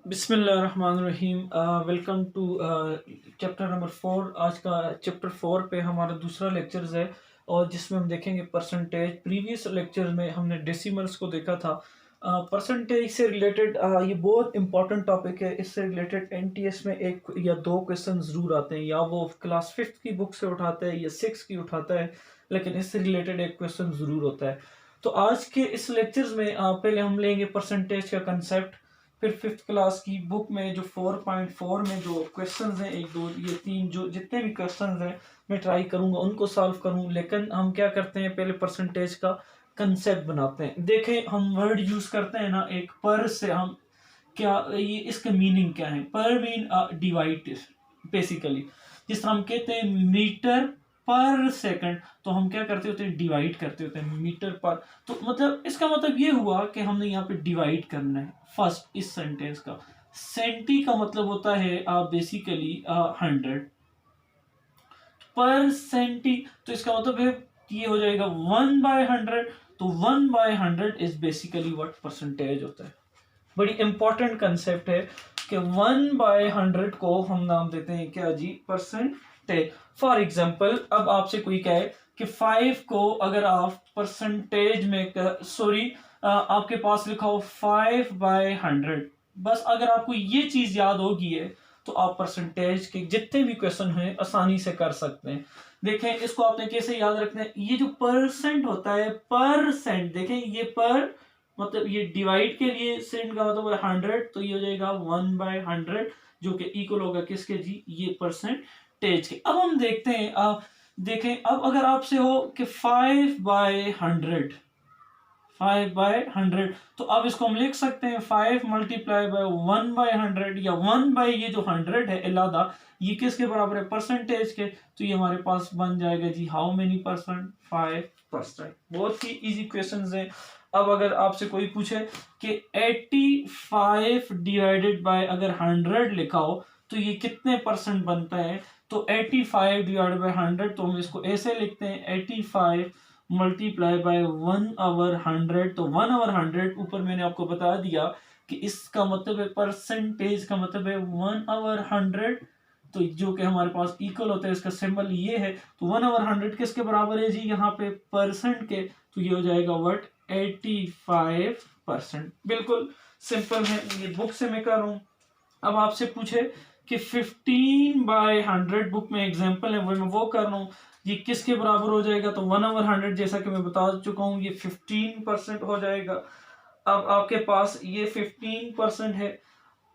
बिस्मिल्लाहिर्रहमानिर्रहीम। Welcome to chapter number 4। आज का चैप्टर 4 पे हमारा दूसरा लेक्चर्स है और जिसमें हम देखेंगे परसेंटेज। प्रीवियस लेक्चर में हमने डेसिमल्स को देखा था। परसेंटेज से रिलेटेड ये बहुत इंपॉर्टेंट टॉपिक है। इससे रिलेटेड एनटीएस में एक या दो क्वेश्चन ज़रूर आते हैं, या वो क्लास 5th की बुक से उठाता है या 6 की उठाता है, लेकिन इससे रिलेटेड एक क्वेश्चन ज़रूर होता है। तो आज के इस लेक्चर्स में पहले हम लेंगे परसेंटेज का कंसेप्ट। फिर 5th क्लास की बुक में जो 4.4 में जो क्वेश्चंस हैं, एक दो ये तीन जो जितने भी क्वेश्चंस हैं मैं ट्राई करूंगा उनको सॉल्व करूं। लेकिन हम क्या करते हैं, पहले परसेंटेज का कंसेप्ट बनाते हैं। देखें, हम वर्ड यूज करते हैं ना, एक पर से हम क्या ये इसका मीनिंग क्या है। पर मीन डिवाइड बेसिकली। जिस तरह हम कहते हैं मीटर पर सेकंड, तो हम क्या करते होते हैं, डिवाइड करते होते हैं मीटर पर। तो मतलब इसका मतलब ये हुआ कि हमने यहाँ पे डिवाइड करना है फर्स्ट इस सेंटेंस का। सेंटी का मतलब होता है बेसिकली 100 पर सेंटी। तो इसका मतलब है ये हो जाएगा 1/100। तो 1/100 इज बेसिकली व्हाट परसेंटेज होता है। बड़ी इंपॉर्टेंट कंसेप्ट है कि 1/100 को हम नाम देते हैं क्या जी, परसेंटेज। फॉर एग्जाम्पल, अब आपसे कोई कहे कि 5 को अगर आप परसेंटेज में सॉरी आपके पास लिखा हो 5/100, बस अगर आपको ये चीज याद होगी है तो आप परसेंटेज के जितने भी क्वेश्चन हैं आसानी से कर सकते हैं। देखें, इसको आपने कैसे याद रखना है। ये जो परसेंट होता है, परसेंट, देखें ये पर मतलब ये डिवाइड के लिए सेंट का मतलब 100, तो ये हो जाएगा 1/100 जो कि इक्वल होगा किसके जी, ये परसेंटेज के। अब हम देखते हैं, देखें अब अगर आपसे हो कि 5/100, 5/100, तो अब इसको हम लिख सकते हैं 5 मल्टीप्लाई बाय 1/100, या 1 बाई ये जो 100 है इलादा, ये किसके बराबर है, परसेंटेज के। तो ये हमारे पास बन जाएगा जी हाउ मेनी परसेंट, 5%। बहुत ही इजी क्वेश्चंस हैं। अब अगर आपसे कोई पूछे कि 85 डिवाइडेड बाय अगर 100 लिखा हो तो ये कितने परसेंट बनता है, तो 85 डिवाइडेड बाय 100, तो हम इसको ऐसे लिखते हैं 85 मल्टीप्लाई बाय 1/100। तो 1/100 ऊपर मैंने आपको बता दिया कि इसका मतलब है परसेंटेज का मतलब है 1/100, तो जो कि हमारे पास इक्वल होता है, इसका सिंबल ये है। तो 1/100 किसके बराबर है जी, यहाँ पे परसेंट के। तो ये हो जाएगा व्हाट, 85%। बिल्कुल सिंपल है, ये बुक से मैं कर रहा हूँ। अब आपसे पूछे कि 15/100 बुक में एग्जांपल है वो मैं वो कर रहा हूँ, ये किसके बराबर हो जाएगा, तो 1/100 जैसा कि मैं बता चुका हूँ ये 15% हो जाएगा। अब आपके पास ये 15% है।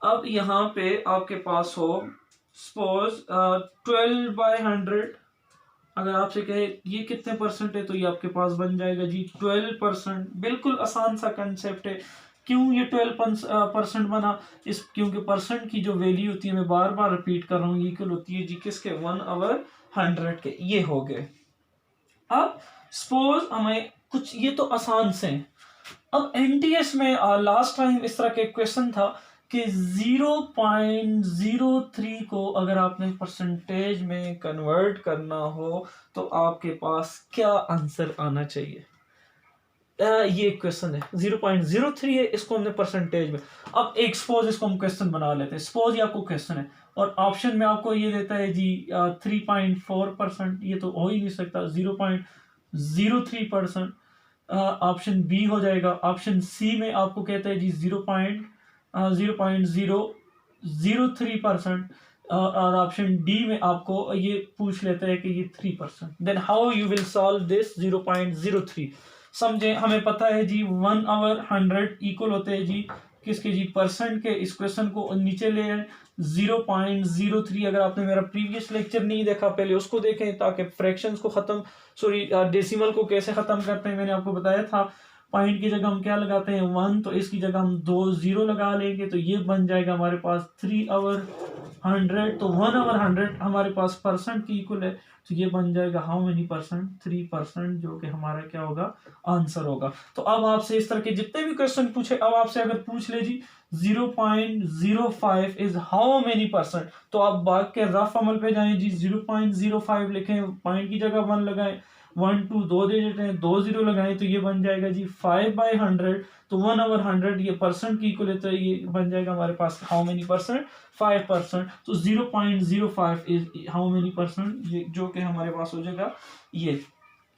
अब यहाँ पे आपके पास हो सपोज 12/100, अगर आपसे कहे ये कितने परसेंट है, तो ये आपके पास बन जाएगा जी 12%। बिल्कुल आसान सा कंसेप्ट है। क्यों ये 12% बना, इस क्योंकि परसेंट की जो वैल्यू होती है, मैं बार बार रिपीट कर रहा हूँ, इक्वल होती है जी किसके, 1/100 के। ये हो गए। अब सपोज हमें कुछ, ये तो आसान से हैं। अब एनटीएस में लास्ट टाइम इस तरह के क्वेश्चन था कि 0.03 को अगर आपने परसेंटेज में कन्वर्ट करना हो तो आपके पास क्या आंसर आना चाहिए। ये क्वेश्चन है 0.03 है, इसको हमने परसेंटेज में। अब एक सपोज इसको हम क्वेश्चन बना लेते हैं। सपोज ये आपको क्वेश्चन है और ऑप्शन में आपको ये देता है जी 3.4%। ये तो हो ही नहीं सकता, 0.03%। ऑप्शन बी हो जाएगा। ऑप्शन सी में आपको कहता है जी 0.003%। और ऑप्शन डी में आपको ये पूछ लेता है कि ये 3%। Then how you will solve this 0.03। समझे, हमें पता है जी 1/100 इक्वल होते हैं जी किसके जी, परसेंट के। इस क्वेश्चन को नीचे ले आए 0.03। अगर आपने मेरा प्रीवियस लेक्चर नहीं देखा पहले उसको देखें, ताकि फ्रैक्शंस को खत्म, सॉरी डेसिमल को कैसे खत्म करते हैं मैंने आपको बताया था। पॉइंट की जगह हम क्या लगाते हैं 1, तो इसकी जगह हम 2 0 लगा लेंगे, तो ये बन जाएगा हमारे पास 3/100। तो 1/100 हमारे पास परसेंट की इक्वल है, तो ये बन जाएगा हाउ मेनी परसेंट, 3%, जो कि हमारा क्या होगा, आंसर होगा। तो अब आपसे इस तरह के जितने भी क्वेश्चन पूछे, अब आपसे अगर पूछ ले जी 0.05 इज हाउ मेनी परसेंट, तो आप बाग के रफ अमल पे जाएं जी, 0.05 लिखें, पॉइंट की जगह 1 लगाएं, 1 2 दो डिजिट है, 2 जीरो लगाए तो ये बन जाएगा जी 5/100। तो 1/100 ये परसेंट की इक्वल है, तो ये बन जाएगा हमारे पास हाउ मेनी परसेंट, 5%। तो 0.05 इज हाउ मेनी परसेंट, ये जो कि हमारे पास हो जाएगा ये।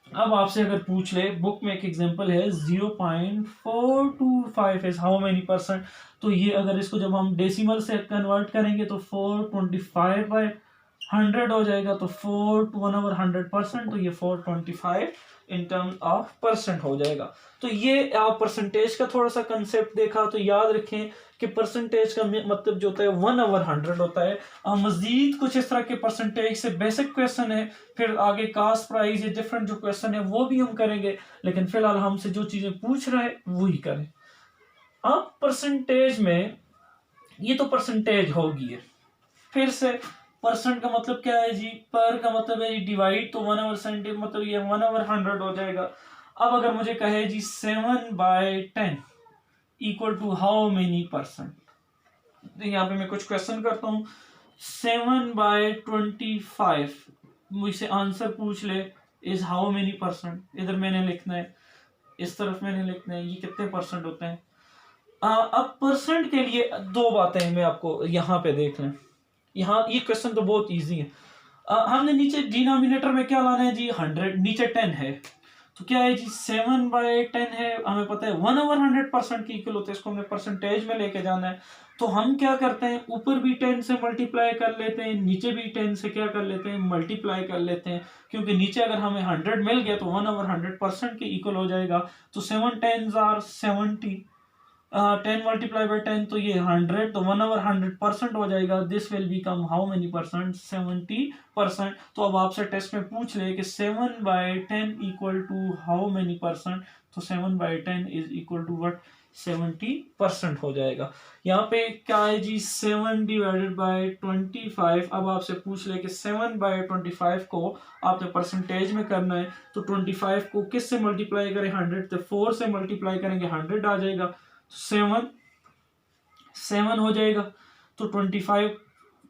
अब आपसे अगर पूछ ले, बुक में एक एग्जांपल है 0.425 इज हाउ मेनी परसेंट, तो ये अगर इसको जब हम डेसिमल से कन्वर्ट करेंगे तो 425/100 हो जाएगा। तो 4 to 1/100%, तो ये 425 इन टर्म्स ऑफ परसेंट हो जाएगा। तो ये आप परसेंटेज का थोड़ा सा कंसेप्ट देखा, तो याद रखें कि परसेंटेज का मतलब जो होता है 1/100 होता है। मजीद कुछ इस तरह के परसेंटेज से बेसिक क्वेश्चन है, फिर आगे कास्ट प्राइस या डिफरेंट जो क्वेश्चन है वो भी हम करेंगे, लेकिन फिलहाल हमसे जो चीजें पूछ रहे हैं वही करें। अब परसेंटेज में ये तो परसेंटेज होगी है, फिर से परसेंट का मतलब क्या है जी, पर का मतलब है जी डिवाइड, तो 1/100 मतलब ये 1/100 हो जाएगा। अब अगर मुझे कहे जी 7/10 equal to how many percent, तो यहाँ पे मैं कुछ क्वेश्चन करता हूँ। 7/25 मुझसे आंसर पूछ ले इज हाउ मेनी परसेंट, इधर मैंने लिखना है, इस तरफ मैंने लिखना है, ये कितने परसेंट होते हैं। अब परसेंट के लिए दो बातें मैं आपको यहाँ पे देख लें। यहाँ ये क्वेश्चन तो बहुत इजी है। हमने नीचे डिनोमिनेटर में क्या लाना है जी 100, नीचे 10 है, तो क्या है जी 7/10 है, हमें पता है 1/100% की इक्वल होता है, इसको हमने परसेंटेज में लेके जाना है। तो हम क्या करते हैं, ऊपर भी 10 से मल्टीप्लाई कर लेते हैं, नीचे भी 10 से क्या कर लेते हैं, मल्टीप्लाई कर लेते हैं, क्योंकि नीचे अगर हमें 100 मिल गया तो 1/100% के इक्वल हो जाएगा। तो 7 10s are 70, 10 मल्टीप्लाई बाई 10 तो ये 100, तो 1/100% हो जाएगा। This will become how many percent, 70%। तो अब आपसे टेस्ट में पूछ ले कि 7/10 equal to how many percent, तो 7/10 इज इक्वल टू व्हाट, 70% हो जाएगा। यहाँ पे क्या है जी 7/25। अब आपसे पूछ ले कि 7/25 को आपने परसेंटेज में करना है, तो 25 को किस से मल्टीप्लाई करें, 100 से, 4 से मल्टीप्लाई करेंगे 100 आ जाएगा, 7 हो जाएगा। तो 25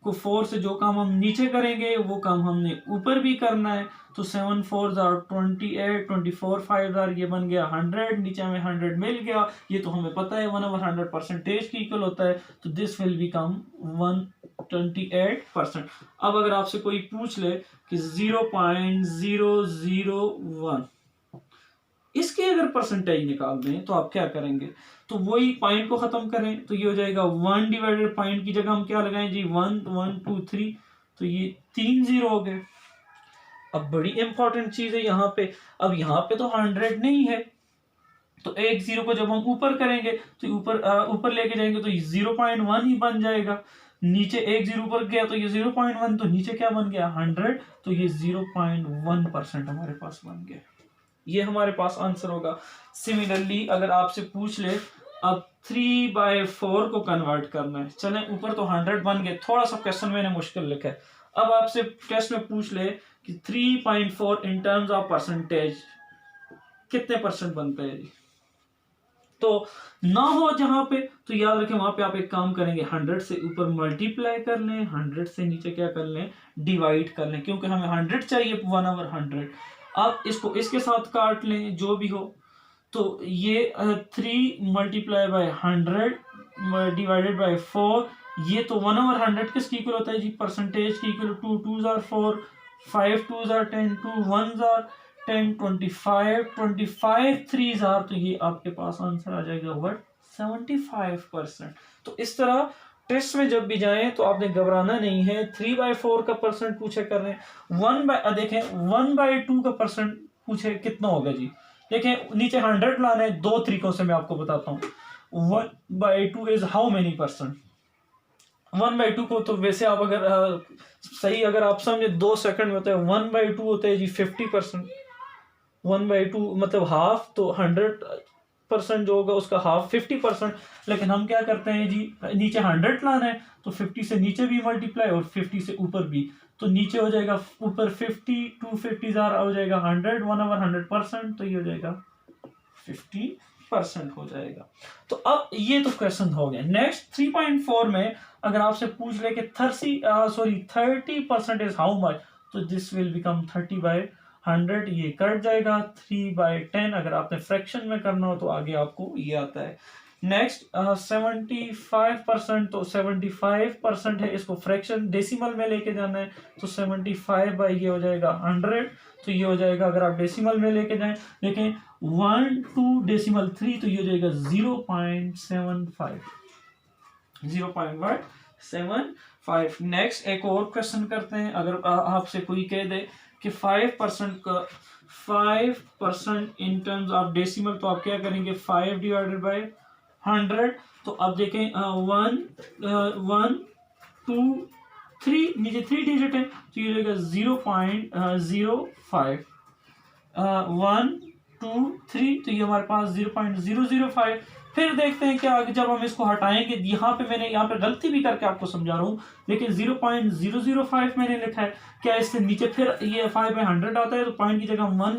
को 4 से जो काम हम नीचे करेंगे वो काम हमने ऊपर भी करना है। तो 7 4s are 28, 24 5s are, ये बन गया 100, नीचे हमें 100 मिल गया, ये तो हमें पता है 1/100 परसेंटेज की इक्वल होता है। तो दिस विल बिकम 128%। अब अगर आपसे कोई पूछ ले कि 0.001 इसके अगर परसेंटेज निकाल दें तो आप क्या करेंगे, तो वही पॉइंट को खत्म करें, तो ये हो जाएगा 1 डिवाइडेड पॉइंट की जगह हम क्या लगाएं जी 1 1 2 3, तो ये 3 0 हो गए। अब बड़ी इंपॉर्टेंट चीज है यहाँ पे, अब यहाँ पे तो 100 नहीं है, तो एक जीरो को जब हम ऊपर करेंगे तो ऊपर लेके जाएंगे तो ये 0.1 ही बन जाएगा। नीचे एक जीरो ऊपर गया तो ये 0.1, तो नीचे क्या बन गया 100, तो ये 0.1% हमारे पास बन गया। ये हमारे पास आंसर होगा। सिमिलरली अगर आपसे पूछ ले अब 3/4 को कन्वर्ट करना है, चलें ऊपर तो 100 बन गए, थोड़ा सा क्वेश्चन मैंने मुश्किल लिखा है। अब आपसे टेस्ट में पूछ ले कि 3.4 इन टर्म्स ऑफ परसेंटेज कितने परसेंट बनता है जी, तो ना हो जहां पे, तो याद रखें वहां पे आप एक काम करेंगे, 100 से ऊपर मल्टीप्लाई कर लें, 100 से नीचे क्या कर लें, डिवाइड कर लें, क्योंकि हमें 100 चाहिए 1/100। आप इसको इसके साथ काट लें जो भी हो, तो ये 3 मल्टीप्लाई बाय 100 डिवाइडेड बाय 4, ये तो 1/100 किसकी इक्वल होता है जी, परसेंटेज की equal. 2 2s are 4, 5 2s are 10, 2 1s are 10, 25 25 3s are, तो ये आपके पास आंसर आ जाएगा व्हाट, 75%। तो इस तरह टेस्ट में जब भी जाएं तो आपने घबराना नहीं है। 3/4 का परसेंट पूछे कर रहे हैं, देखें 1/2 का परसेंट पूछे कितना होगा जी, देखें नीचे 100 लाना है, दो तरीकों से मैं आपको बताता हूँ। 1/2 इज हाउ मेनी परसेंट, 1/2 को तो वैसे आप अगर सही अगर आप समझे 2 सेकंड में होता है, 1/2 होता है जी 50%। 1/2 मतलब हाफ, तो 100% जो होगा उसका हाफ 50%। लेकिन हम क्या करते हैं जी, नीचे 100 लाना है तो 50 से नीचे भी मल्टीप्लाई और 50 से ऊपर भी, तो नीचे हो जाएगा ऊपर 50, 2 50 हो जाएगा 100, 1/100%, तो ये हो जाएगा 50% हो जाएगा। तो अब ये तो क्वेश्चन हो गया। नेक्स्ट 3.4 में अगर आपसे पूछ ले कि 30% इज हाउ मच, तो दिस विल बिकम 30 100 ये कट जाएगा, 3/10 अगर आपने फ्रैक्शन में करना हो तो आगे आपको ये आता है। नेक्स्ट 75%, तो 75% है, इसको फ्रैक्शन डेसिमल में लेके जाना है तो 75 बाई ये हो जाएगा 100, तो ये हो जाएगा अगर आप डेसिमल में लेके जाएं। देखें 1 2 डेसिमल 3 तो ये हो जाएगा 0.75, 0.75। नेक्स्ट एक और क्वेश्चन करते हैं। अगर आपसे कोई कह दे कि 5% का 5% इन टर्म्स ऑफ डेसिमल, तो आप क्या करेंगे 5 डिवाइडेड बाय 100। तो अब देखें 1 1 2 3, नीचे 3 डिजिट है तो ये हो जाएगा 0.05, 1 2 3 तो ये हमारे पास 0.005। फिर देखते हैं क्या आगे जब हम इसको हटाएंगे, यहाँ पे मैंने यहाँ पे गलती भी करके आपको समझा रहा हूँ, लेकिन 0.005 मैंने लिखा है। क्या इससे नीचे फिर ये 5/100 आता है तो पॉइंट की जगह 1